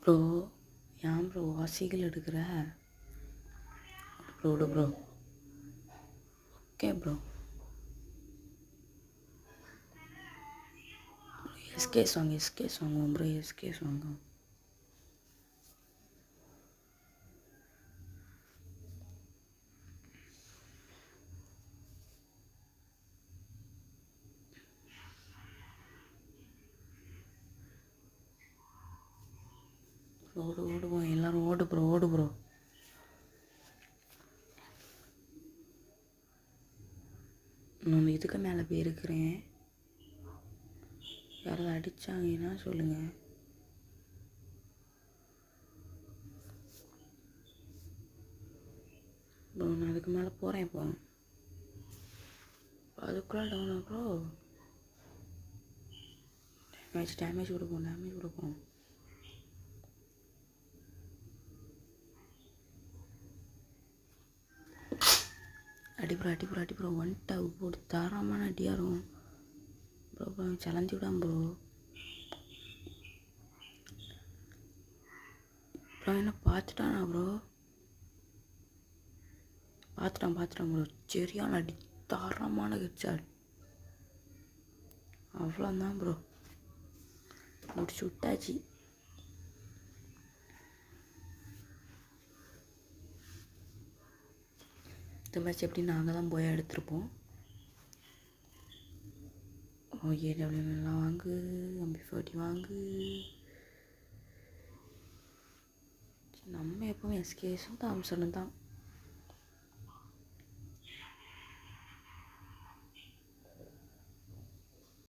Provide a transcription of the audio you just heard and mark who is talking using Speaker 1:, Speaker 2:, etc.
Speaker 1: Bro ஏன் bro வாசிகள் எடுக்கிற bro bro okay bro SK song bro SK song ஓடுவோம் எல்லாரும் ஓடு ப்ரோ நான் இதுக்கு மேலே போயிருக்கிறேன். யாராவது அடித்தாங்கன்னா சொல்லுங்கள். ப்ரோ நான் அதுக்கு மேலே போகிறேன். இப்போ அதுக்குள்ளே டவுன் ப்ரோ. டேமேஜ் கொடுப்போம். அடி ப்ரோ வந்துட்டா போட்டு தாராளமான அடியாரும் ப்ரோ சலஞ்சி விடாம ப்ரோ என்ன பார்த்துட்டானா ப்ரோ பார்த்துட்டான் ப்ரோ. சரியான அடி தாராளமான ஹெட்ஷாட். அவ்வளோதான் ப்ரோ, முடிச்சு விட்டாச்சு. இந்த மேட்ச் எப்படி நாங்கள் தான் போய் எடுத்திருப்போம். ஏடபிள்யூஎம்லாம் வாங்கு, MP40 வாங்கு. நம்ம எப்பவும் எஸ்கேஸும் தாம்சனும் தான்.